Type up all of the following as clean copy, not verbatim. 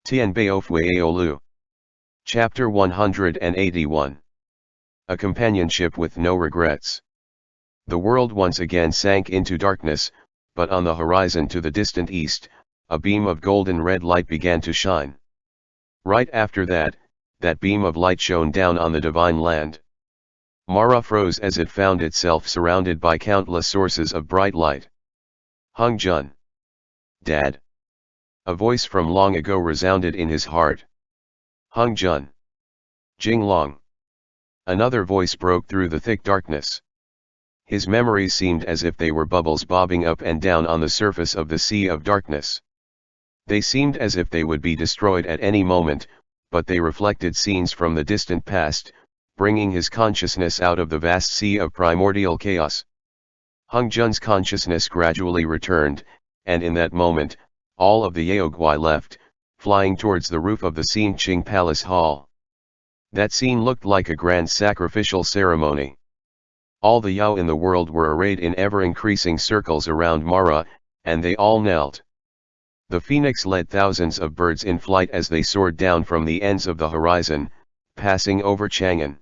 Tianbao Fu Yao Lu. Chapter 181. A companionship with no regrets. The world once again sank into darkness, but on the horizon to the distant east, a beam of golden red light began to shine. Right after that, that beam of light shone down on the divine land. Mara froze as it found itself surrounded by countless sources of bright light. Hung Jun. Dad. A voice from long ago resounded in his heart. Hung Jun. Jing Long. Another voice broke through the thick darkness. His memories seemed as if they were bubbles bobbing up and down on the surface of the sea of darkness. They seemed as if they would be destroyed at any moment, but they reflected scenes from the distant past, bringing his consciousness out of the vast sea of primordial chaos. Hung Jun's consciousness gradually returned, and in that moment, all of the Yaogui left, flying towards the roof of the Xinqing Palace Hall. That scene looked like a grand sacrificial ceremony. All the Yao in the world were arrayed in ever-increasing circles around Mara, and they all knelt. The phoenix led thousands of birds in flight as they soared down from the ends of the horizon, passing over Chang'an.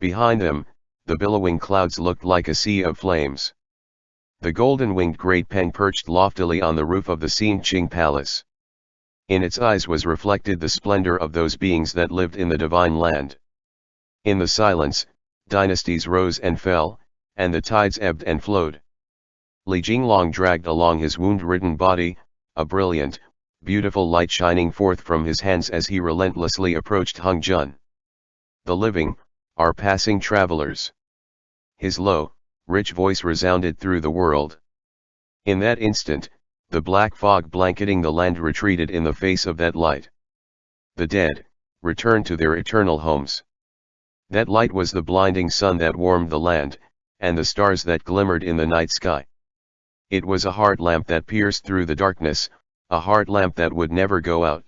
Behind them, the billowing clouds looked like a sea of flames. The golden-winged great Peng perched loftily on the roof of the Xinqing Palace. In its eyes was reflected the splendor of those beings that lived in the divine land. In the silence, dynasties rose and fell, and the tides ebbed and flowed. Li Jinglong dragged along his wound-ridden body, a brilliant, beautiful light shining forth from his hands as he relentlessly approached Hung Jun. The living are passing travelers. His low, rich voice resounded through the world. In that instant, the black fog blanketing the land retreated in the face of that light. The dead returned to their eternal homes. That light was the blinding sun that warmed the land, and the stars that glimmered in the night sky. It was a heart lamp that pierced through the darkness, a heart lamp that would never go out.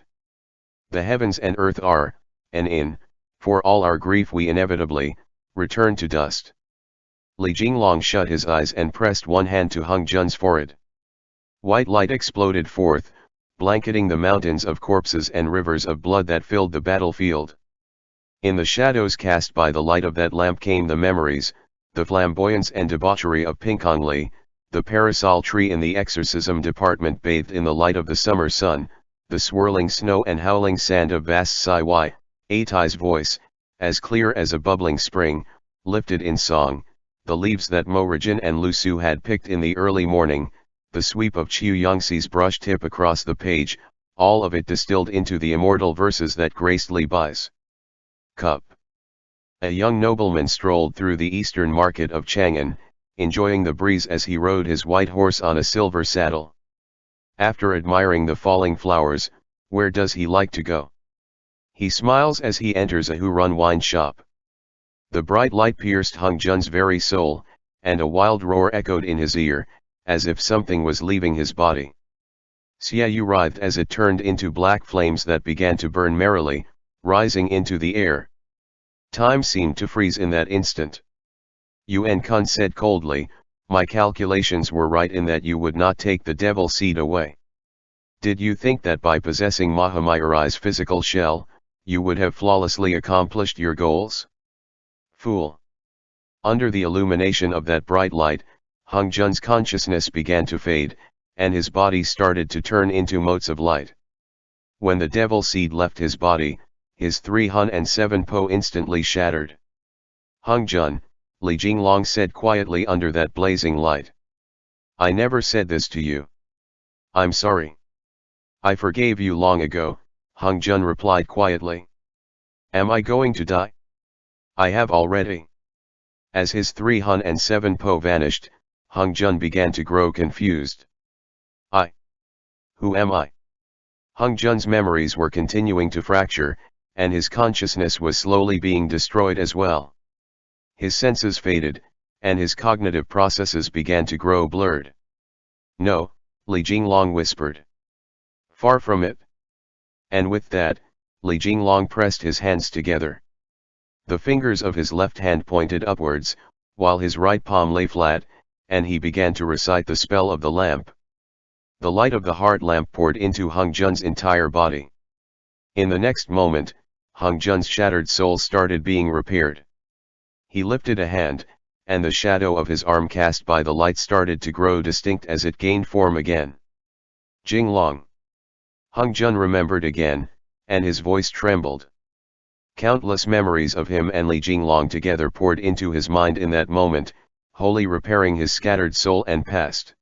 The heavens and earth are, and in, for all our grief we inevitably, return to dust. Li Jinglong shut his eyes and pressed one hand to Hung Jun's forehead. White light exploded forth, blanketing the mountains of corpses and rivers of blood that filled the battlefield. In the shadows cast by the light of that lamp came the memories, the flamboyance and debauchery of Pinkongli, the parasol tree in the exorcism department bathed in the light of the summer sun, the swirling snow and howling sand of vast Siwai. Atai's voice, as clear as a bubbling spring, lifted in song, the leaves that Mo Rijin and Lu Su had picked in the early morning, the sweep of Qiu Yangxi's brush tip across the page, all of it distilled into the immortal verses that graced Li Bai's cup. A young nobleman strolled through the eastern market of Chang'an, enjoying the breeze as he rode his white horse on a silver saddle. After admiring the falling flowers, where does he like to go? He smiles as he enters a Hurun wine shop. The bright light pierced Hung Jun's very soul, and a wild roar echoed in his ear, as if something was leaving his body. Xiaoyu writhed as it turned into black flames that began to burn merrily, rising into the air. Time seemed to freeze in that instant. Yuan Kun said coldly, "My calculations were right in that you would not take the devil seed away. Did you think that by possessing Mahamayari's physical shell, you would have flawlessly accomplished your goals? Fool." Under the illumination of that bright light, Hung Jun's consciousness began to fade, and his body started to turn into motes of light. When the devil seed left his body, his 307 po instantly shattered. "Hung Jun," Li Jinglong said quietly under that blazing light. "I never said this to you. I'm sorry." "I forgave you long ago," Hung Jun replied quietly. "Am I going to die?" "I have already." As his 307 po vanished, Hung Jun began to grow confused. Who am I?" Hung Jun's memories were continuing to fracture, and his consciousness was slowly being destroyed as well. His senses faded, and his cognitive processes began to grow blurred. "No," Li Jinglong whispered. "Far from it." And with that, Li Jinglong pressed his hands together. The fingers of his left hand pointed upwards, while his right palm lay flat, and he began to recite the spell of the lamp. The light of the heart lamp poured into Hung Jun's entire body. In the next moment, Hung Jun's shattered soul started being repaired. He lifted a hand, and the shadow of his arm cast by the light started to grow distinct as it gained form again. Jinglong. Hung Jun remembered again, and his voice trembled. Countless memories of him and Li Jinglong together poured into his mind in that moment, wholly repairing his scattered soul and past.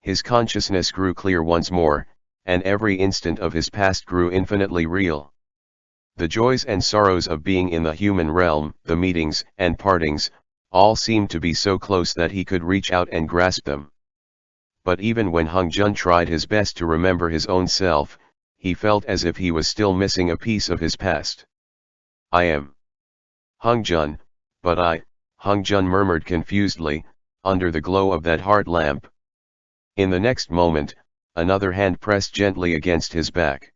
His consciousness grew clear once more, and every instant of his past grew infinitely real. The joys and sorrows of being in the human realm, the meetings and partings, all seemed to be so close that he could reach out and grasp them. But even when Hung Jun tried his best to remember his own self, he felt as if he was still missing a piece of his past. I am Hung Jun, but Hung Jun murmured confusedly, under the glow of that heart lamp. In the next moment, another hand pressed gently against his back.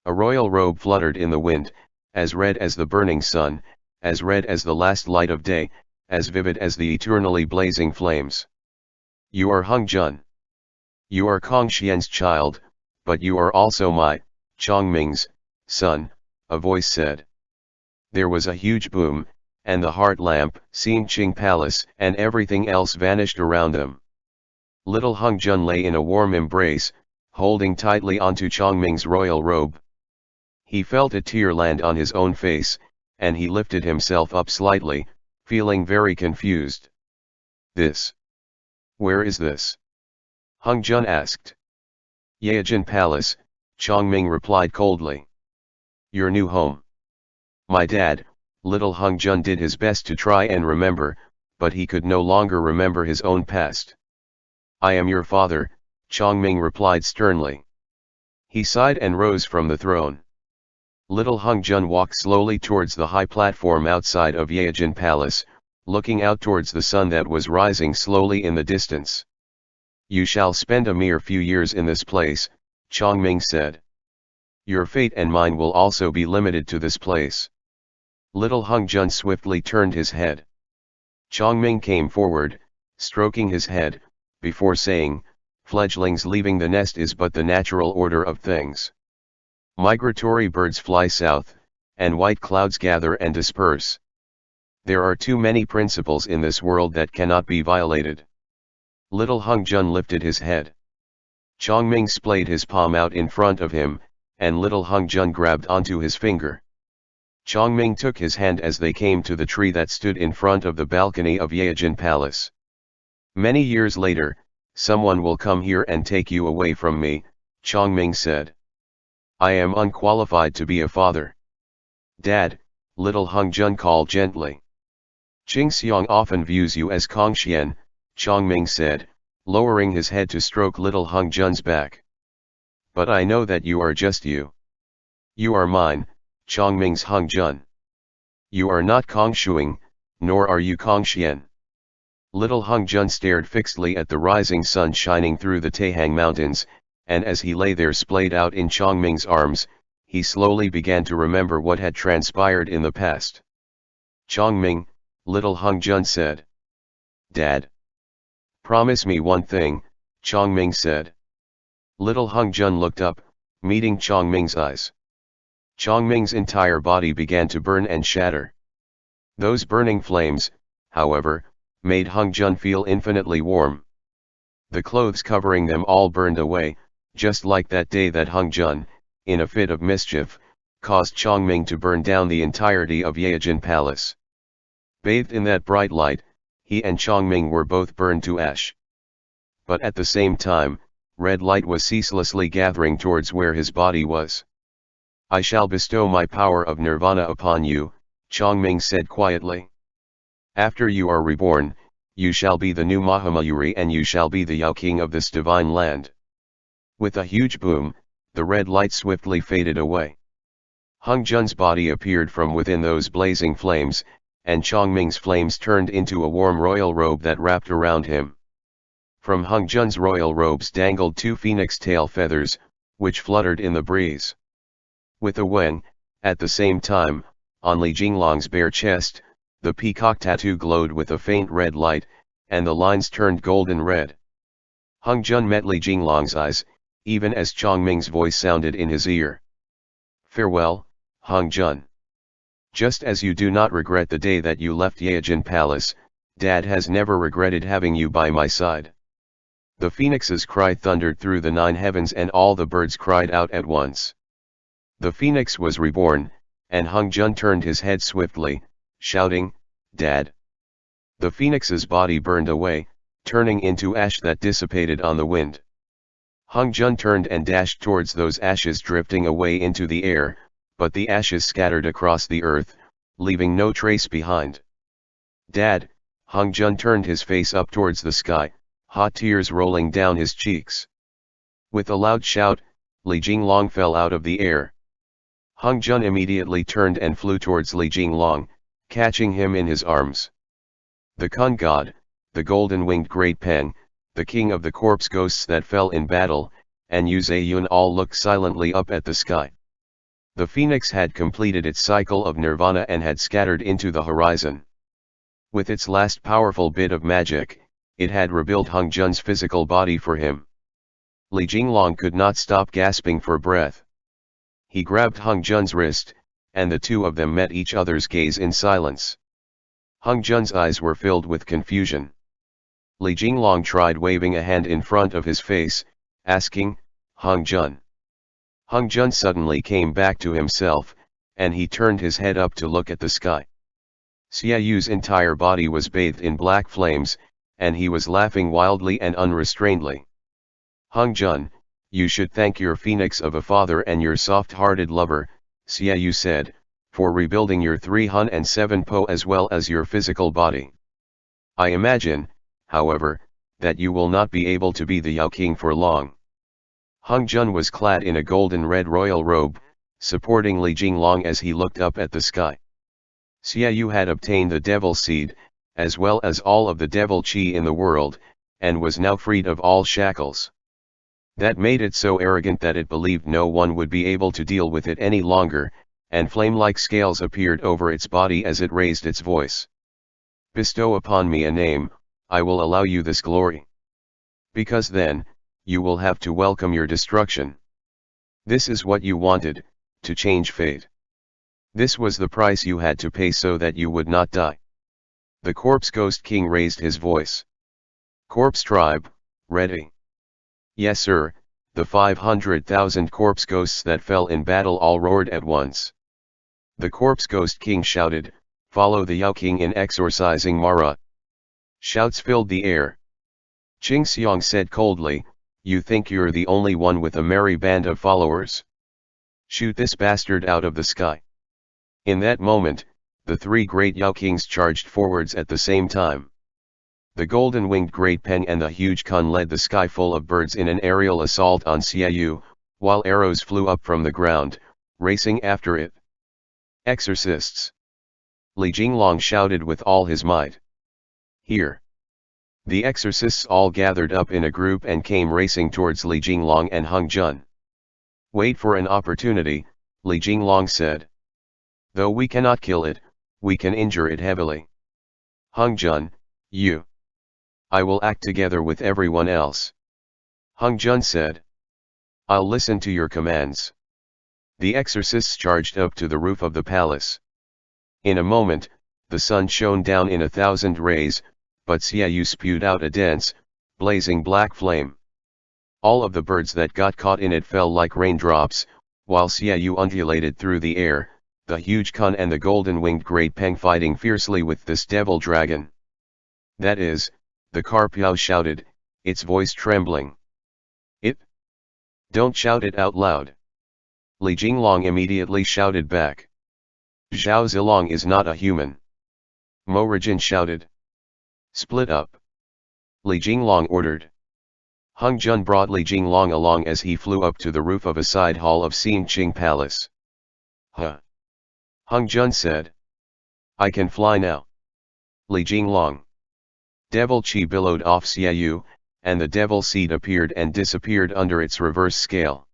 A royal robe fluttered in the wind, as red as the burning sun, as red as the last light of day, as vivid as the eternally blazing flames. You are Hung Jun. You are Kong Xian's child, but you are also my, Chongming's, son, a voice said. There was a huge boom, and the heart lamp, Xingqing Palace, and everything else vanished around them. Little Hung Jun lay in a warm embrace, holding tightly onto Chongming's royal robe. He felt a tear land on his own face, and he lifted himself up slightly, feeling very confused. This? Where is this? Hung Jun asked. Yaojin Palace, Chongming replied coldly. Your new home. My dad. Little Hung Jun did his best to try and remember, but he could no longer remember his own past. I am your father, Chongming replied sternly. He sighed and rose from the throne. Little Hung Jun walked slowly towards the high platform outside of Yaojin Palace, looking out towards the sun that was rising slowly in the distance. You shall spend a mere few years in this place, Chongming said. Your fate and mine will also be limited to this place. Little Hung Jun swiftly turned his head. Chongming came forward, stroking his head, before saying, fledglings leaving the nest is but the natural order of things. Migratory birds fly south, and white clouds gather and disperse. There are too many principles in this world that cannot be violated. Little Hung Jun lifted his head. Chongming splayed his palm out in front of him, and little Hung Jun grabbed onto his finger. Chongming took his hand as they came to the tree that stood in front of the balcony of Yaojin Palace. Many years later, someone will come here and take you away from me, Chongming said. I am unqualified to be a father. Dad, little Hung Jun called gently. Qingxiang often views you as Kong Xian, Chongming said, lowering his head to stroke little Hung Jun's back. But I know that you are just you. You are mine, Chongming's Hung Jun. You are not Kong Shuang, nor are you Kong Xian. Little Hung Jun stared fixedly at the rising sun shining through the Taihang Mountains, and as he lay there splayed out in Chongming's arms, he slowly began to remember what had transpired in the past. Chongming, little Hung Jun said. Dad. Promise me one thing, Chongming said. Little Hung Jun looked up, meeting Chongming's eyes. Chongming's entire body began to burn and shatter. Those burning flames, however, made Hung Jun feel infinitely warm. The clothes covering them all burned away, just like that day that Hung Jun, in a fit of mischief, caused Chongming to burn down the entirety of Yaojin Palace. Bathed in that bright light, he and Chongming were both burned to ash. But at the same time, red light was ceaselessly gathering towards where his body was. I shall bestow my power of nirvana upon you, Chongming said quietly. After you are reborn, you shall be the new Mahamayuri and you shall be the Yao King of this divine land. With a huge boom, the red light swiftly faded away. Hung Jun's body appeared from within those blazing flames, and Chongming's flames turned into a warm royal robe that wrapped around him. From Hung Jun's royal robes dangled two phoenix tail feathers, which fluttered in the breeze. With a weng, at the same time, on Li Jinglong's bare chest, the peacock tattoo glowed with a faint red light, and the lines turned golden red. Hung Jun met Li Jinglong's eyes, even as Chongming's voice sounded in his ear. Farewell, Hung Jun. Just as you do not regret the day that you left Yaojin Palace, Dad has never regretted having you by my side. The phoenix's cry thundered through the 9 heavens and all the birds cried out at once. The phoenix was reborn, and Hung Jun turned his head swiftly, shouting, Dad. The phoenix's body burned away, turning into ash that dissipated on the wind. Hung Jun turned and dashed towards those ashes drifting away into the air, but the ashes scattered across the earth, leaving no trace behind. Dad, Hung Jun turned his face up towards the sky, hot tears rolling down his cheeks. With a loud shout, Li Jinglong fell out of the air. Hung Jun immediately turned and flew towards Li Jinglong, catching him in his arms. The Kun God, the golden-winged Great Peng, the king of the corpse ghosts that fell in battle, and Yu Zayun all looked silently up at the sky. The phoenix had completed its cycle of nirvana and had scattered into the horizon. With its last powerful bit of magic, it had rebuilt Hung Jun's physical body for him. Li Jinglong could not stop gasping for breath. He grabbed Hung Jun's wrist, and the two of them met each other's gaze in silence. Hung Jun's eyes were filled with confusion. Li Jinglong tried waving a hand in front of his face, asking, Hung Jun. Hung Jun suddenly came back to himself, and he turned his head up to look at the sky. Xiaoyu's entire body was bathed in black flames, and he was laughing wildly and unrestrainedly. Hung Jun, you should thank your phoenix of a father and your soft-hearted lover, Xiaoyu said, for rebuilding your 307 Po as well as your physical body. I imagine, however, that you will not be able to be the Yao King for long. Hung Jun was clad in a golden red royal robe, supporting Li Jinglong as he looked up at the sky. Xiaoyu had obtained the devil seed, as well as all of the devil qi in the world, and was now freed of all shackles. That made it so arrogant that it believed no one would be able to deal with it any longer, and flame-like scales appeared over its body as it raised its voice. Bestow upon me a name, I will allow you this glory. Because then, you will have to welcome your destruction. This is what you wanted, to change fate. This was the price you had to pay so that you would not die. The Corpse Ghost King raised his voice. Corpse Tribe, ready. Yes sir, the 500,000 corpse ghosts that fell in battle all roared at once. The Corpse Ghost King shouted, follow the Yao King in exorcising Mara. Shouts filled the air. Qing Xiang said coldly, you think you're the only one with a merry band of followers? Shoot this bastard out of the sky. In that moment, the 3 great Yao Kings charged forwards at the same time. The golden-winged Great Peng and the huge Kun led the sky full of birds in an aerial assault on Xiaoyu, while arrows flew up from the ground, racing after it. Exorcists! Li Jinglong shouted with all his might. Here! The exorcists all gathered up in a group and came racing towards Li Jinglong and Hung Jun. Wait for an opportunity, Li Jinglong said. Though we cannot kill it, we can injure it heavily. Hung Jun, you. I will act together with everyone else. Hung Jun said. I'll listen to your commands. The exorcists charged up to the roof of the palace. In a moment, the sun shone down in 1,000 rays, but Xiaoyu spewed out a dense, blazing black flame. All of the birds that got caught in it fell like raindrops, while Xiaoyu undulated through the air, the huge Kun and the golden-winged Great Peng fighting fiercely with this devil dragon. That is, the Carpiao shouted, its voice trembling. It? Don't shout it out loud. Li Jinglong immediately shouted back. Zhao Zilong is not a human. Mo Rijin shouted. Split up. Li Jinglong ordered. Hung Jun brought Li Jinglong along as he flew up to the roof of a side hall of Xingqing Palace. Huh. Hung Jun said. I can fly now. Li Jinglong. Devil Qi billowed off Xiaoyu, and the devil seed appeared and disappeared under its reverse scale.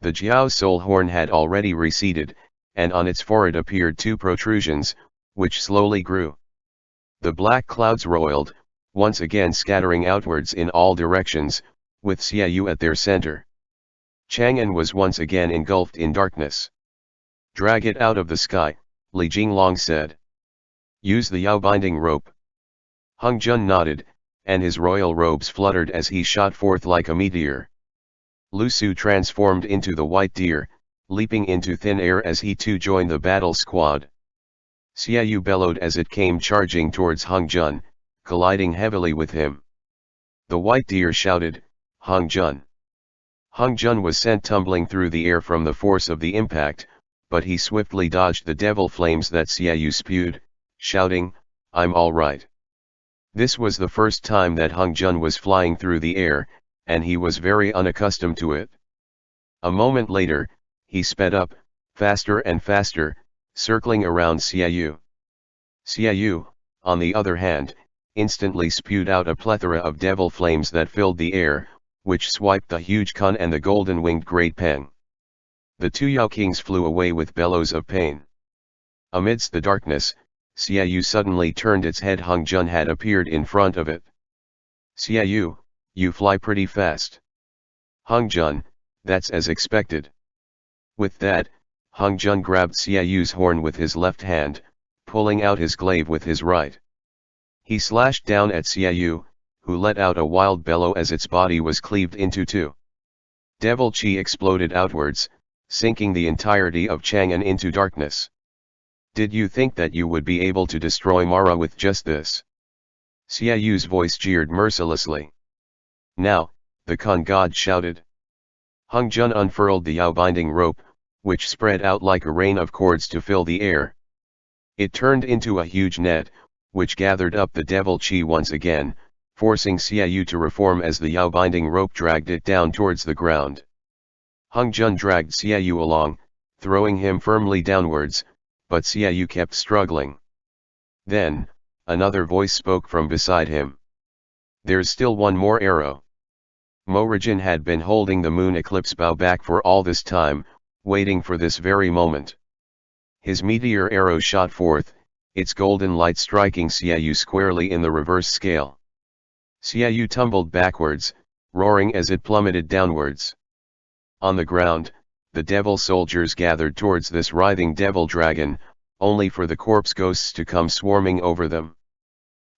The Jiao soul horn had already receded, and on its forehead appeared 2 protrusions, which slowly grew. The black clouds roiled, once again scattering outwards in all directions, with Xiaoyu at their center. Chang'an was once again engulfed in darkness. Drag it out of the sky, Li Jinglong said. Use the Yao binding rope. Hung Jun nodded, and his royal robes fluttered as he shot forth like a meteor. Lu Su transformed into the white deer, leaping into thin air as he too joined the battle squad. Xiaoyu bellowed as it came charging towards Hung Jun, colliding heavily with him. The white deer shouted, "Hung Jun!" Hung Jun was sent tumbling through the air from the force of the impact, but he swiftly dodged the devil flames that Xiaoyu spewed, shouting, "I'm all right." This was the first time that Hung Jun was flying through the air, and he was very unaccustomed to it. A moment later, he sped up, faster and faster, circling around Xiaoyu. Xiaoyu, on the other hand, instantly spewed out a plethora of devil flames that filled the air, which swiped the huge Kun and the golden-winged great Peng. The two Yao Kings flew away with bellows of pain. Amidst the darkness, Xiaoyu suddenly turned its head. Hung Jun had appeared in front of it. "Xiaoyu, you fly pretty fast." "Hung Jun, that's as expected." With that, Hung Jun grabbed Xiaoyu's horn with his left hand, pulling out his glaive with his right. He slashed down at Xiaoyu, who let out a wild bellow as its body was cleaved into two. Devil Qi exploded outwards, sinking the entirety of Chang'an into darkness. "Did you think that you would be able to destroy Mara with just this?" Xiaoyu's voice jeered mercilessly. "Now," the Kun god shouted. Hung Jun unfurled the Yao binding rope, which spread out like a rain of cords to fill the air. It turned into a huge net, which gathered up the devil Qi once again, forcing Xiaoyu to reform as the Yao binding rope dragged it down towards the ground. Hung Jun dragged Xiaoyu along, throwing him firmly downwards, but Xiaoyu kept struggling. Then, another voice spoke from beside him. "There's still one more arrow." Mo Rijin had been holding the moon eclipse bow back for all this time, waiting for this very moment. His meteor arrow shot forth, its golden light striking Xiaoyu squarely in the reverse scale. Xiaoyu tumbled backwards, roaring as it plummeted downwards. On the ground, the devil soldiers gathered towards this writhing devil dragon, only for the corpse ghosts to come swarming over them.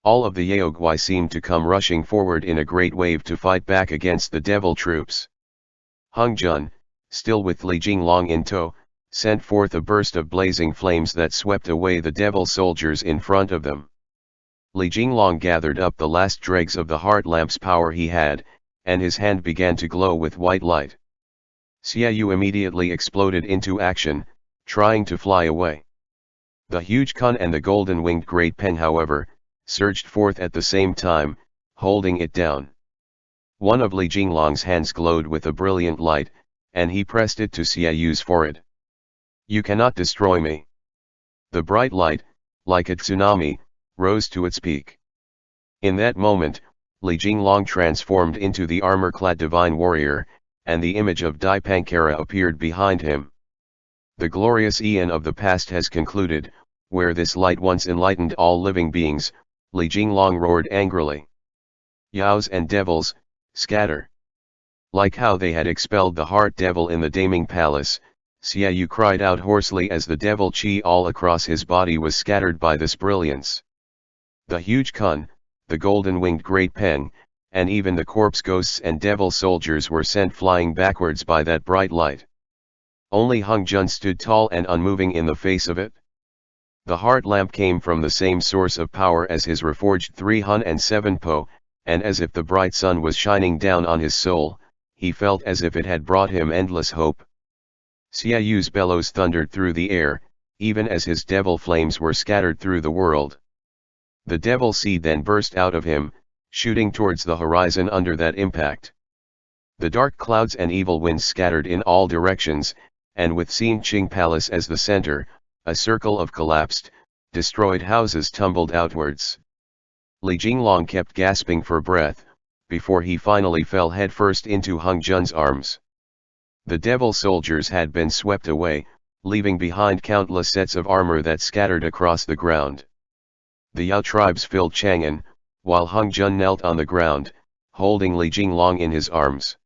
All of the Yaogwai seemed to come rushing forward in a great wave to fight back against the devil troops. Hung Jun, still with Li Jinglong in tow, sent forth a burst of blazing flames that swept away the devil soldiers in front of them. Li Jinglong gathered up the last dregs of the heart lamp's power he had, and his hand began to glow with white light. Xiaoyu immediately exploded into action, trying to fly away. The huge Kun and the golden-winged great Peng, however, surged forth at the same time, holding it down. One of Li Jinglong's hands glowed with a brilliant light, and he pressed it to Xiaoyu's forehead. "You cannot destroy me." The bright light, like a tsunami, rose to its peak. In that moment, Li Jinglong transformed into the armor-clad divine warrior, and the image of Dai Pankara appeared behind him. The glorious eon of the past has concluded, where this light once enlightened all living beings. Li Jinglong roared angrily. "Yaos and devils, scatter!" Like how they had expelled the heart devil in the Daming Palace, Xiaoyu cried out hoarsely as the devil Qi all across his body was scattered by this brilliance. The huge Kun, the golden-winged great Peng, and even the corpse ghosts and devil soldiers were sent flying backwards by that bright light. Only Hung Jun stood tall and unmoving in the face of it. The heart lamp came from the same source of power as his reforged 307 Po, and as if the bright sun was shining down on his soul, he felt as if it had brought him endless hope. Xiaoyu's bellows thundered through the air, even as his devil flames were scattered through the world. The devil seed then burst out of him, shooting towards the horizon under that impact. The dark clouds and evil winds scattered in all directions, and with Xinqing Palace as the center, a circle of collapsed, destroyed houses tumbled outwards. Li Jinglong kept gasping for breath, before he finally fell headfirst into Hung Jun's arms. The devil soldiers had been swept away, leaving behind countless sets of armor that scattered across the ground. The Yao tribes filled Chang'an, while Hung Jun knelt on the ground, holding Li Jinglong in his arms.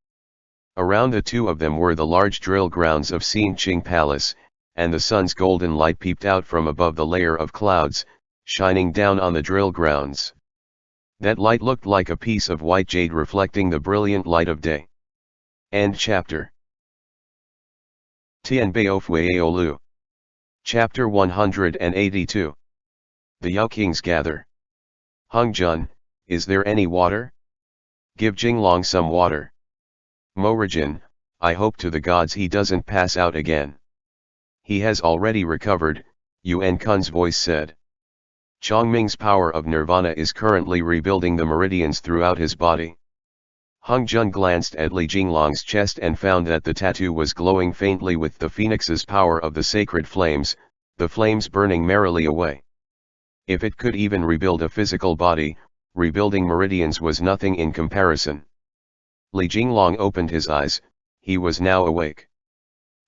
Around the two of them were the large drill grounds of Xinqing Palace, and the sun's golden light peeped out from above the layer of clouds, shining down on the drill grounds. That light looked like a piece of white jade reflecting the brilliant light of day. End chapter. Tianbao Fu Yao Lu. Chapter 182. The Yao Kings gather. Hung Jun, is there any water? Give Jinglong some water. Morajin, I hope to the gods he doesn't pass out again. He has already recovered, Yuan Kun's voice said. Chongming's power of nirvana is currently rebuilding the meridians throughout his body. Hung Jun glanced at Li Jinglong's chest and found that the tattoo was glowing faintly with the phoenix's power of the sacred flames, the flames burning merrily away. If it could even rebuild a physical body, rebuilding meridians was nothing in comparison. Li Jinglong opened his eyes, he was now awake.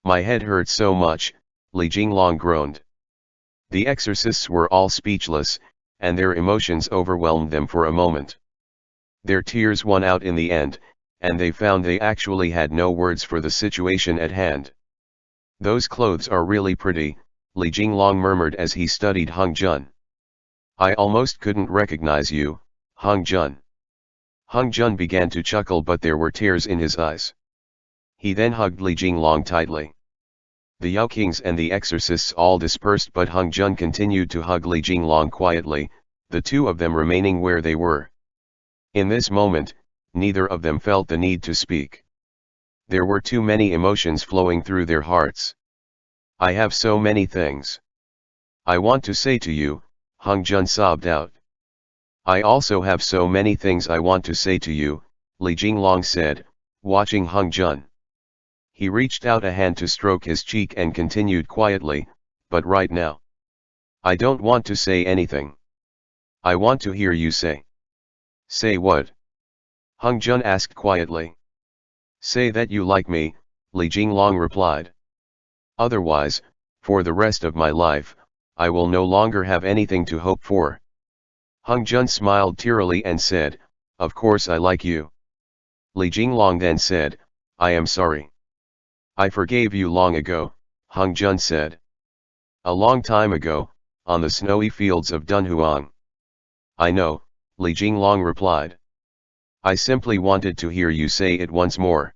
My head hurts so much, Li Jinglong groaned. The exorcists were all speechless, and their emotions overwhelmed them for a moment. Their tears won out in the end, and they found they actually had no words for the situation at hand. Those clothes are really pretty, Li Jinglong murmured as he studied Hung Jun. I almost couldn't recognize you, Hung Jun. Hung Jun began to chuckle, but there were tears in his eyes. He then hugged Li Jinglong tightly. The Yao Kings and the exorcists all dispersed, but Hung Jun continued to hug Li Jinglong quietly, the two of them remaining where they were. In this moment, neither of them felt the need to speak. There were too many emotions flowing through their hearts. I have so many things I want to say to you, Hung Jun sobbed out. I also have so many things I want to say to you, Li Jinglong said, watching Hung Jun. He reached out a hand to stroke his cheek and continued quietly, but right now, I don't want to say anything. I want to hear you say. Say what? Hung Jun asked quietly. Say that you like me, Li Jinglong replied. Otherwise, for the rest of my life, I will no longer have anything to hope for. Hung Jun smiled tearily and said, of course I like you. Li Jinglong then said, I am sorry. I forgave you long ago, Hung Jun said. A long time ago, on the snowy fields of Dunhuang. I know, Li Jinglong replied. I simply wanted to hear you say it once more.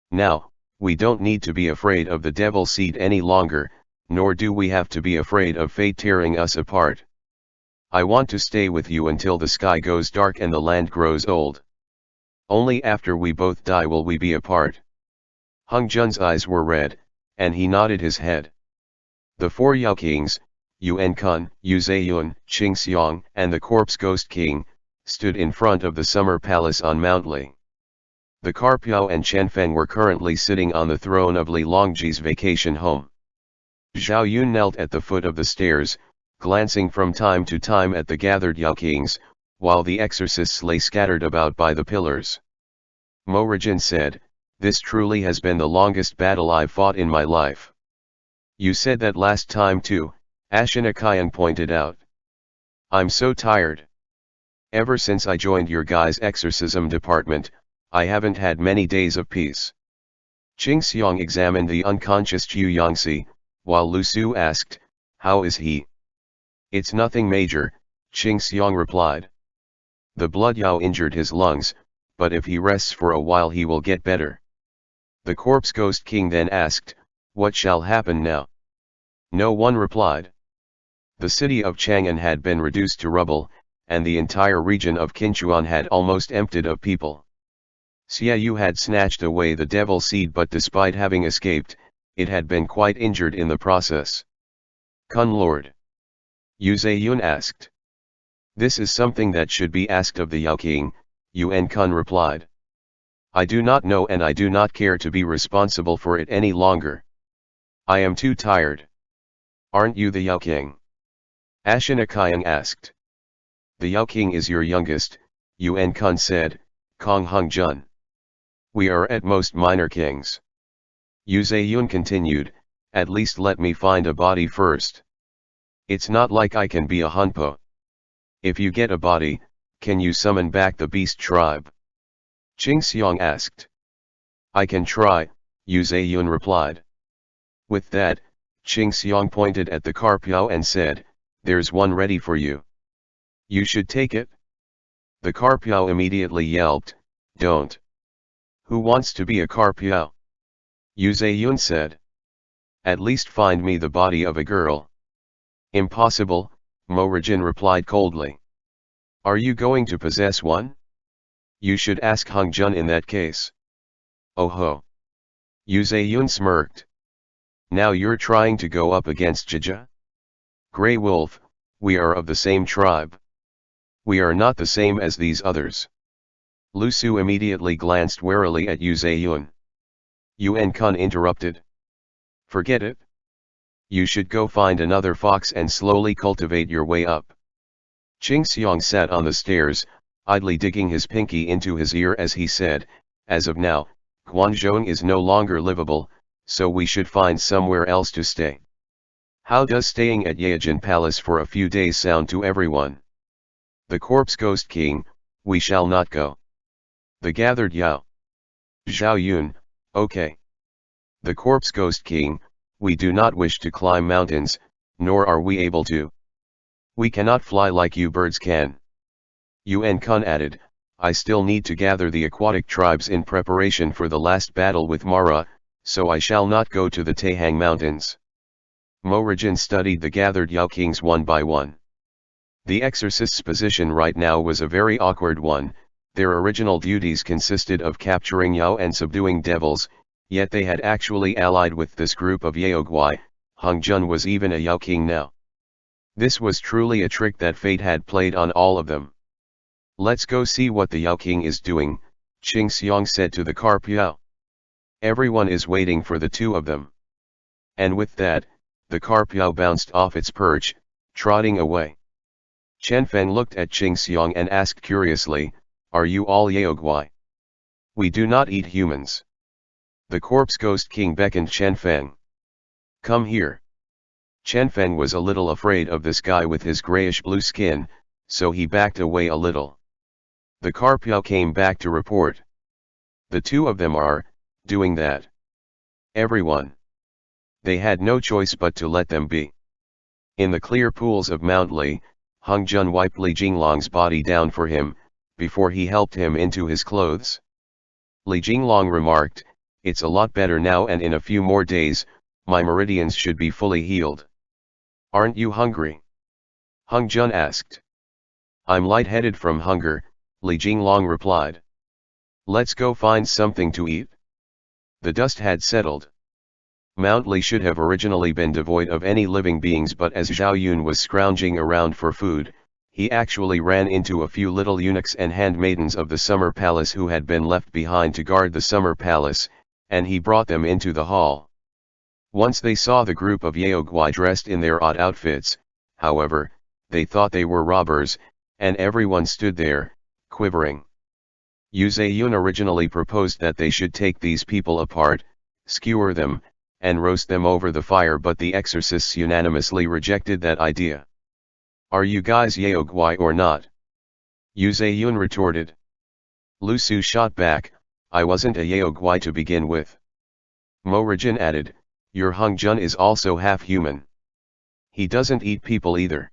Now, we don't need to be afraid of the devil seed any longer, nor do we have to be afraid of fate tearing us apart. I want to stay with you until the sky goes dark and the land grows old. Only after we both die will we be apart. Hung Jun's eyes were red, and he nodded his head. The four Yao Kings, Yuan Kun, Yu Zayun, Qing Xiang, and the Corpse Ghost King, stood in front of the summer palace on Mount Li. The Carpiao and Qianfeng were currently sitting on the throne of Li Longji's vacation home. Zhao Yun knelt at the foot of the stairs, glancing from time to time at the gathered Yao Kings, while the exorcists lay scattered about by the pillars. Morajin said, this truly has been the longest battle I've fought in my life. You said that last time too, Ashinakayan pointed out. I'm so tired. Ever since I joined your guys' exorcism department, I haven't had many days of peace. Qing Xiang examined the unconscious Chu Yangxi, while Lu Su asked, how is he? It's nothing major, Qing Xiang replied. The blood Yao injured his lungs, but if he rests for a while he will get better. The Corpse Ghost King then asked, what shall happen now? No one replied. The city of Chang'an had been reduced to rubble, and the entire region of Qinchuan had almost emptied of people. Xia Yu had snatched away the devil seed, but despite having escaped, it had been quite injured in the process. Kun Lord? Yu Zayun asked. This is something that should be asked of the Yao King, Yuan Kun replied. I do not know, and I do not care to be responsible for it any longer. I am too tired. Aren't you the Yao King? Ashinakayan asked. The Yao King is your youngest, Yuan Kun said, Kong Hung Jun. We are at most minor kings. Yu Zayun continued, at least let me find a body first. It's not like I can be a Hunpo. If you get a body, can you summon back the beast tribe? Qing Xiang asked. I can try, Yu Zayun replied. With that, Qing Xiang pointed at the carpiao and said, "There's one ready for you. You should take it." The carpiao immediately yelped, "Don't. Who wants to be a carpiao?" Yu Zayun said. "At least find me the body of a girl." "Impossible," Mo Rijin replied coldly. "Are you going to possess one? You should ask Hung Jun in that case." "Oh ho." Yu Zayun smirked. "Now you're trying to go up against Jia? Grey Wolf, we are of the same tribe. We are not the same as these others." Lu Su immediately glanced warily at Yu Zayun. Yuan Kun interrupted. "Forget it. You should go find another fox and slowly cultivate your way up." Qing Xiang sat on the stairs, idly digging his pinky into his ear as he said, "As of now, Guanzhong is no longer livable, so we should find somewhere else to stay. How does staying at Yejin Palace for a few days sound to everyone?" "The Corpse Ghost King, we shall not go." "The Gathered Yao Zhao Yun, okay." "The Corpse Ghost King, we do not wish to climb mountains, nor are we able to. We cannot fly like you birds can." Yuan Kun added, "I still need to gather the aquatic tribes in preparation for the last battle with Mara, so I shall not go to the Taihang Mountains." Mo Rijin studied the gathered Yao Kings one by one. The exorcist's position right now was a very awkward one. Their original duties consisted of capturing Yao and subduing devils, yet they had actually allied with this group of Yaoguai. Hung Jun was even a Yao King now. This was truly a trick that fate had played on all of them. "Let's go see what the Yao King is doing," Qing Xiang said to the carpiao. "Everyone is waiting for the two of them." And with that, the carpiao bounced off its perch, trotting away. Chen Feng looked at Qing Xiang and asked curiously, "Are you all Yaoguai?" "We do not eat humans." The Corpse Ghost King beckoned Chen Feng. "Come here." Chen Feng was a little afraid of this guy with his grayish-blue skin, so he backed away a little. The carpiao came back to report. "The two of them are doing that." Everyone. They had no choice but to let them be. In the clear pools of Mount Li, Hung Jun wiped Li Jinglong's body down for him, before he helped him into his clothes. Li Jinglong remarked, "It's a lot better now, and in a few more days, my meridians should be fully healed." "Aren't you hungry?" Hung Jun asked. "I'm lightheaded from hunger," Li Jinglong replied. "Let's go find something to eat." The dust had settled. Mount Li should have originally been devoid of any living beings, but as Zhao Yun was scrounging around for food, he actually ran into a few little eunuchs and handmaidens of the summer palace who had been left behind to guard the summer palace, and he brought them into the hall. Once they saw the group of Yaoguai dressed in their odd outfits, however, they thought they were robbers, and everyone stood there, quivering. Yu Zayun originally proposed that they should take these people apart, skewer them, and roast them over the fire, but the exorcists unanimously rejected that idea. "Are you guys Yaoguai or not?" Yu Zayun retorted. Lu Su shot back, "I wasn't a Yaoguai to begin with." Mo Rijin added, "Your Hung Jun is also half human. He doesn't eat people either."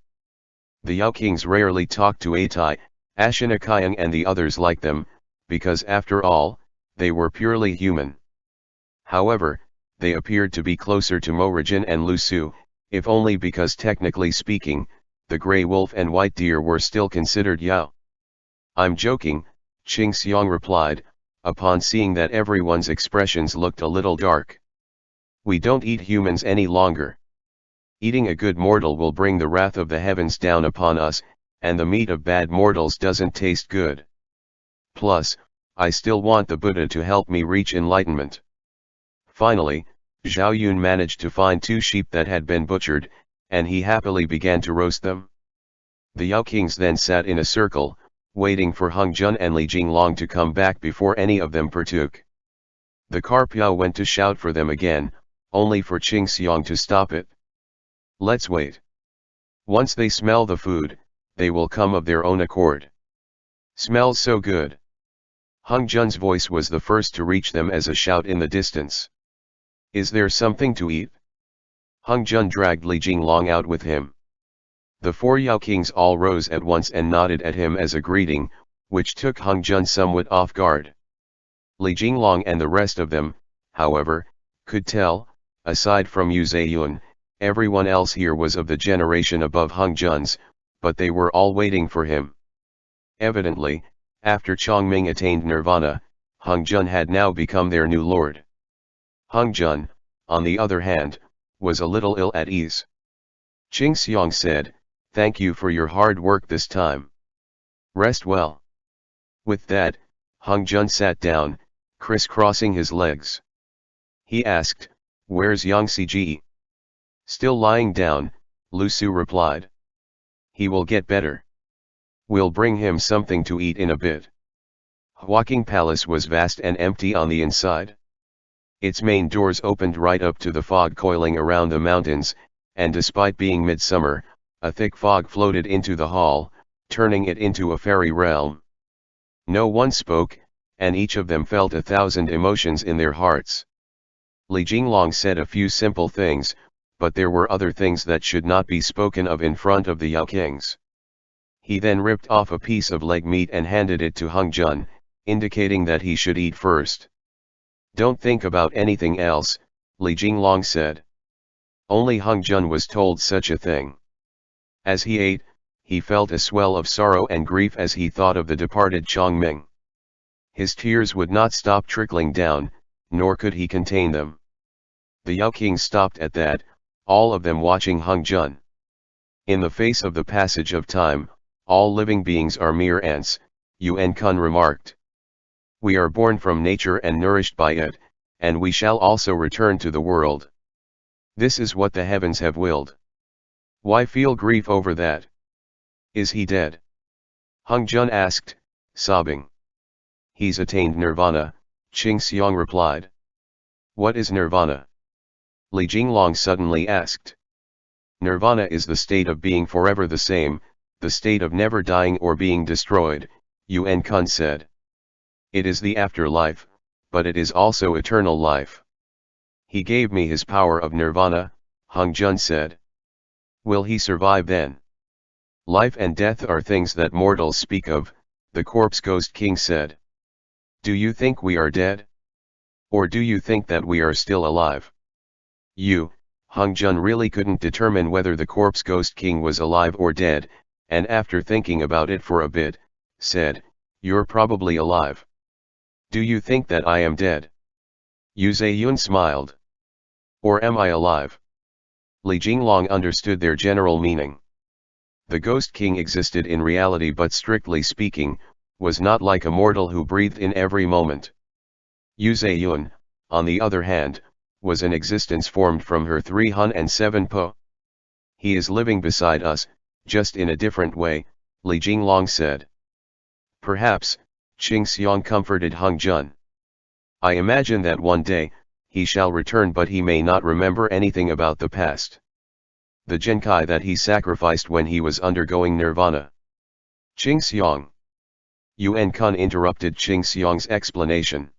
The Yao Kings rarely talk to Atai, Ashinakayang and the others like them, because after all, they were purely human. However, they appeared to be closer to Mo Rijin and Lu Su, if only because technically speaking, the Grey Wolf and White Deer were still considered Yao. "I'm joking," Qing Xiang replied, upon seeing that everyone's expressions looked a little dark. "We don't eat humans any longer. Eating a good mortal will bring the wrath of the heavens down upon us, and the meat of bad mortals doesn't taste good. Plus, I still want the Buddha to help me reach enlightenment." Finally, Zhao Yun managed to find 2 sheep that had been butchered, and he happily began to roast them. The Yao Kings then sat in a circle, waiting for Hung Jun and Li Jinglong to come back before any of them partook. The carpiao went to shout for them again, only for Qing Xiang to stop it. "Let's wait. Once they smell the food, they will come of their own accord." "Smells so good." Hung Jun's voice was the first to reach them as a shout in the distance. "Is there something to eat?" Hung Jun dragged Li Jinglong out with him. The four Yao kings all rose at once and nodded at him as a greeting, which took Hung Jun somewhat off guard. Li Jinglong and the rest of them, however, could tell, aside from Yu Zayun, everyone else here was of the generation above Hung Jun's, but they were all waiting for him. Evidently, after Chongming attained nirvana, Hung Jun had now become their new lord. Hung Jun, on the other hand, was a little ill at ease. Qing Xiang said, "Thank you for your hard work this time. Rest well." With that, Hung Jun sat down, crisscrossing his legs. He asked, "Where's Yang Ciji?" "Still lying down," Lu Su replied. "He will get better. We'll bring him something to eat in a bit." Huaqing Palace was vast and empty on the inside. Its main doors opened right up to the fog coiling around the mountains, and despite being midsummer, a thick fog floated into the hall, turning it into a fairy realm. No one spoke, and each of them felt 1,000 emotions in their hearts. Li Jinglong said a few simple things, but there were other things that should not be spoken of in front of the Yao kings. He then ripped off a piece of leg meat and handed it to Hung Jun, indicating that he should eat first. "Don't think about anything else," Li Jinglong said. Only Hung Jun was told such a thing. As he ate, he felt a swell of sorrow and grief as he thought of the departed Chongming. His tears would not stop trickling down, nor could he contain them. The Yao kings stopped at that, all of them watching Hung Jun. "In the face of the passage of time, all living beings are mere ants," Yuan Kun remarked. "We are born from nature and nourished by it, and we shall also return to the world. This is what the heavens have willed. Why feel grief over that? Is he dead?" Hung Jun asked, sobbing. "He's attained nirvana," Qing Xiang replied. "What is nirvana?" Li Jinglong suddenly asked. "Nirvana is the state of being forever the same, the state of never dying or being destroyed," Yuan Kun said. "It is the afterlife, but it is also eternal life." "He gave me his power of nirvana," Hung Jun said. "Will he survive then?" "Life and death are things that mortals speak of," the corpse ghost king said. "Do you think we are dead? Or do you think that we are still alive?" Hung Jun really couldn't determine whether the corpse ghost king was alive or dead, and after thinking about it for a bit, said, "You're probably alive." "Do you think that I am dead?" Yu Zayun smiled. "Or am I alive?" Li Jinglong understood their general meaning. The ghost king existed in reality, but strictly speaking, was not like a mortal who breathed in every moment. Yu Zayun, on the other hand, was an existence formed from her 307 po. "He is living beside us, just in a different way," Li Jinglong said. "Perhaps," Qing Xiang comforted Hung Jun. "I imagine that one day, he shall return, but he may not remember anything about the past. The Genkai that he sacrificed when he was undergoing nirvana." "Qing Xiang." Yuan Kun interrupted Qing Xiang's explanation.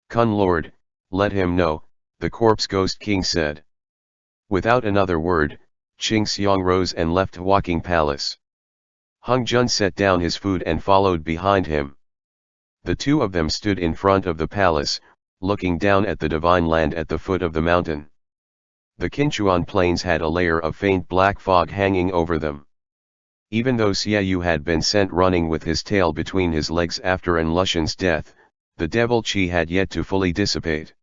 "Kun Lord, let him know," the corpse ghost king said. Without another word, Qing Xiang rose and left Huaqing Palace. Hung Jun set down his food and followed behind him. The two of them stood in front of the palace, looking down at the divine land at the foot of the mountain. The Qinchuan plains had a layer of faint black fog hanging over them. Even though Xiaoyu had been sent running with his tail between his legs after An Lushan's death, the devil qi had yet to fully dissipate.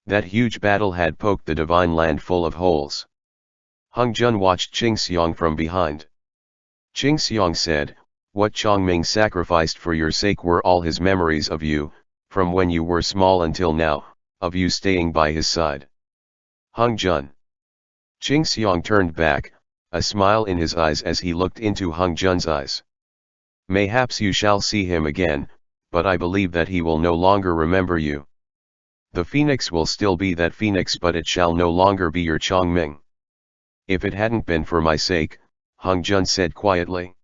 That huge battle had poked the divine land full of holes. Hung Jun watched Qing Xiang from behind. Qing Xiang said, "What Chongming sacrificed for your sake were all his memories of you, from when you were small until now, of you staying by his side." Hung Jun. Qing Xiang turned back, a smile in his eyes as he looked into Hung Jun's eyes. "Mayhaps you shall see him again, but I believe that he will no longer remember you. The phoenix will still be that phoenix, but it shall no longer be your Chongming." "If it hadn't been for my sake," Hung Jun said quietly.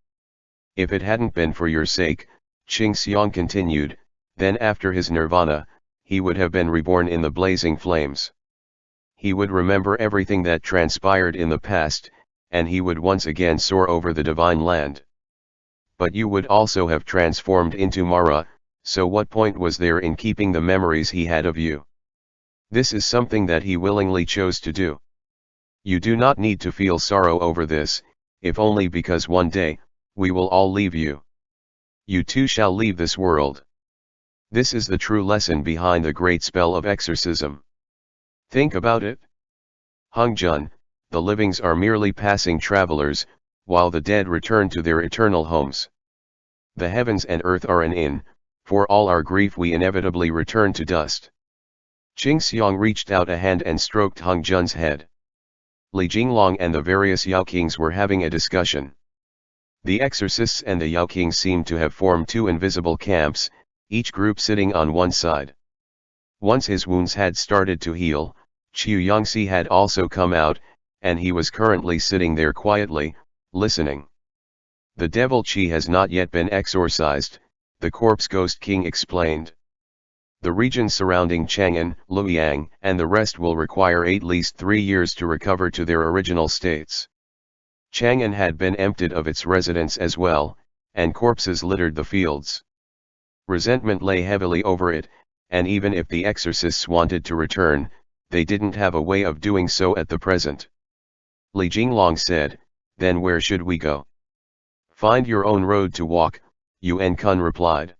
"If it hadn't been for your sake," Qing Xiang continued, "then after his nirvana, he would have been reborn in the blazing flames. he would remember everything that transpired in the past, and he would once again soar over the divine land. But you would also have transformed into Mara, so what point was there in keeping the memories he had of you? This is something that he willingly chose to do. You do not need to feel sorrow over this, if only because one day, we will all leave you. You too shall leave this world. This is the true lesson behind the great spell of exorcism. Think about it. Hung Jun, the livings are merely passing travelers, while the dead return to their eternal homes. The heavens and earth are an inn, for all our grief we inevitably return to dust. Qing Xiang reached out a hand and stroked Hung Jun's head. Li Jinglong and the various Yao Kings were having a discussion. The exorcists and the Yao Kings seemed to have formed two invisible camps, each group sitting on one side. Once his wounds had started to heal, Qiu Yangxi had also come out, and he was currently sitting there quietly, listening. The devil Qi has not yet been exorcised, the corpse ghost king explained. The regions surrounding Chang'an, Luoyang, and the rest will require at least 3 years to recover to their original states. Chang'an had been emptied of its residents as well, and corpses littered the fields. Resentment lay heavily over it, and even if the exorcists wanted to return, they didn't have a way of doing so at the present. Li Jinglong said, "Then where should we go?" "Find your own road to walk," Yuan Kun replied.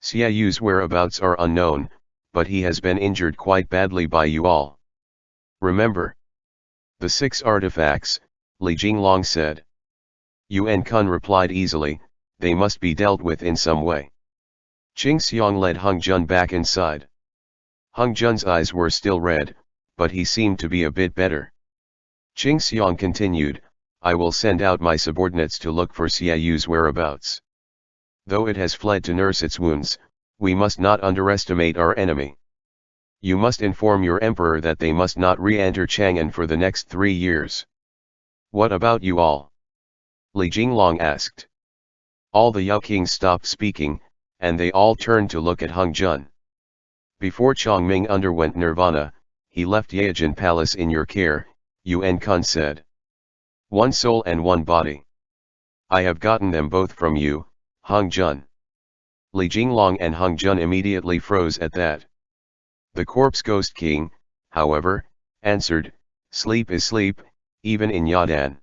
Xia Yu's whereabouts are unknown, but he has been injured quite badly by you all. Remember the 6 artifacts, Li Jinglong said. Yuan Kun replied easily, "They must be dealt with in some way." Qing Xiang led Hung Jun back inside. Hung Jun's eyes were still red, but he seemed to be a bit better. Qing Xiang continued, "I will send out my subordinates to look for Xia Yu's whereabouts. Though it has fled to nurse its wounds, we must not underestimate our enemy. You must inform your emperor that they must not re-enter Chang'an for the next 3 years." "What about you all?" Li Jinglong asked. All the Yao Kings stopped speaking, and they all turned to look at Hung Jun. "Before Chongming underwent nirvana, he left Yaojin Palace in your care," Yuan Kun said. "One soul and one body. I have gotten them both from you, Hung Jun." Li Jinglong and Hung Jun immediately froze at that. The corpse ghost king, however, answered, "Sleep is sleep, even in Yadan.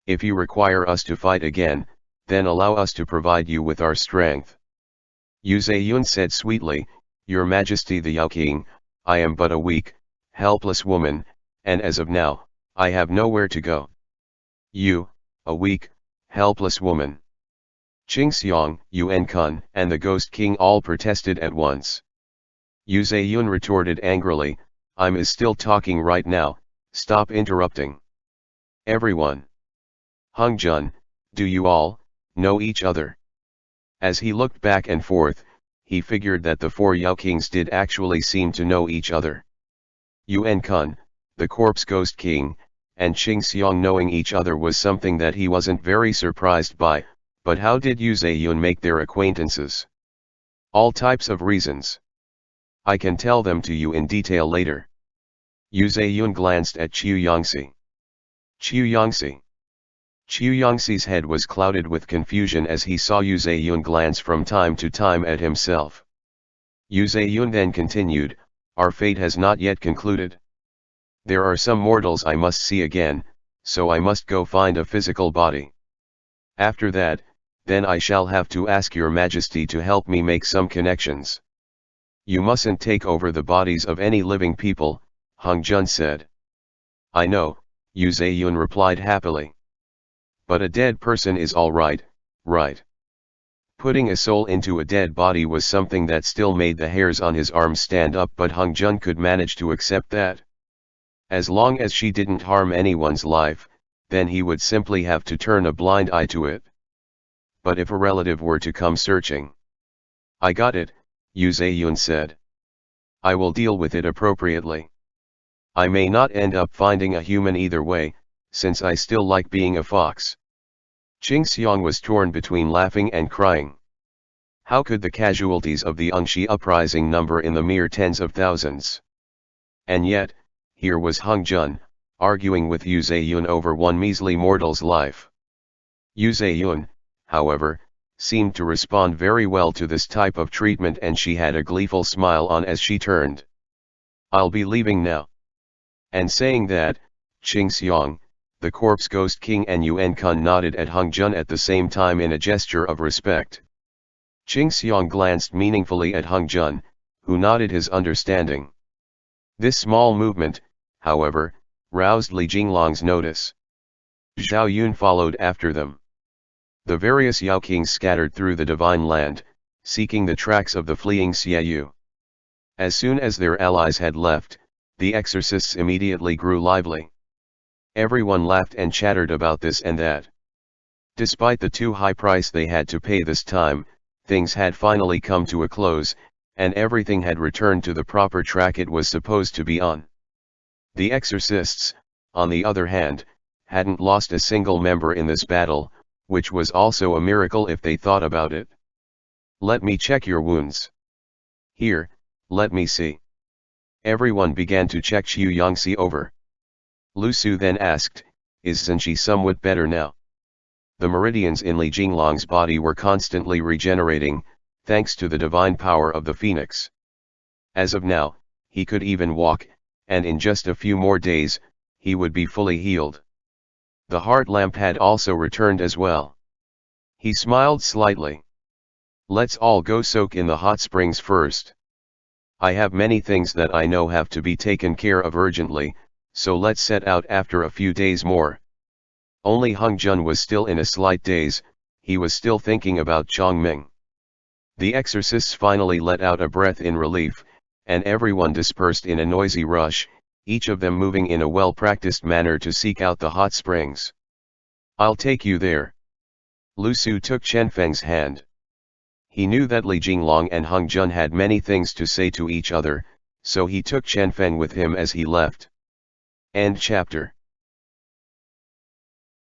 If you require us to fight again, then allow us to provide you with our strength." Yu Zeyun said sweetly, "Your Majesty the Yao King, I am but a weak, helpless woman, and as of now, I have nowhere to go." "You, a weak, helpless woman?" Qing Xiang, Yuan Kun, and the Ghost King all protested at once. Yu Zeyun retorted angrily, "I'm still talking right now, stop interrupting. Everyone. Hung Jun, do you all know each other?" As he looked back and forth, he figured that the 4 Yao Kings did actually seem to know each other. Yuan Kun, the corpse ghost king, and Qing Xiang knowing each other was something that he wasn't very surprised by, but how did Yu Zeyun make their acquaintances? All types of reasons. I can tell them to you in detail later. Yu Zeyun glanced at Qiu Yangxi. Qiu Yangxi. Qiu Yangxi's head was clouded with confusion as he saw Yu Zeyun glance from time to time at himself. Yu Zeyun then continued, "Our fate has not yet concluded. There are some mortals I must see again, so I must go find a physical body. After that, then I shall have to ask your Majesty to help me make some connections." "You mustn't take over the bodies of any living people," Hung Jun said. "I know," Yu Zeyun replied happily. "But a dead person is all right, right?" Putting a soul into a dead body was something that still made the hairs on his arms stand up, but Hung Jun could manage to accept that. As long as she didn't harm anyone's life, then he would simply have to turn a blind eye to it. But if a relative were to come searching? "I got it," Yu Zeyun said. "I will deal with it appropriately. I may not end up finding a human either way, since I still like being a fox." Qing Xiang was torn between laughing and crying. How could the casualties of the Ungshi uprising number in the mere tens of thousands? And yet, here was Hung Jun, arguing with Yu Zayun over one measly mortal's life. Yu Zayun, however, seemed to respond very well to this type of treatment, and she had a gleeful smile on as she turned. "I'll be leaving now." And saying that, Qing Xiang, the corpse ghost king, and Yuan Kun nodded at Hung Jun at the same time in a gesture of respect. Qing Xiang glanced meaningfully at Hung Jun, who nodded his understanding. This small movement, however, roused Li Jinglong's notice. Zhao Yun followed after them. The various Yao kings scattered through the divine land, seeking the tracks of the fleeing Xiaoyu. As soon as their allies had left, the exorcists immediately grew lively. Everyone laughed and chattered about this and that. Despite the too high price they had to pay this time, things had finally come to a close, and everything had returned to the proper track it was supposed to be on. The exorcists, on the other hand, hadn't lost a single member in this battle, which was also a miracle if they thought about it. "Let me check your wounds." "Here, let me see." Everyone began to check Xu Yangxi over. Lu Su then asked, "Is Zhenji somewhat better now?" The meridians in Li Jinglong's body were constantly regenerating, thanks to the divine power of the phoenix. As of now, he could even walk, and in just a few more days, he would be fully healed. The heart lamp had also returned as well. He smiled slightly. "Let's all go soak in the hot springs first. I have many things that I know have to be taken care of urgently, so let's set out after a few days more." Only Hung Jun was still in a slight daze. He was still thinking about Chongming. The exorcists finally let out a breath in relief, and everyone dispersed in a noisy rush, each of them moving in a well-practiced manner to seek out the hot springs. "I'll take you there." Lu Su took Chen Feng's hand. He knew that Li Jinglong and Hung Jun had many things to say to each other, so he took Chen Feng with him as he left. End chapter.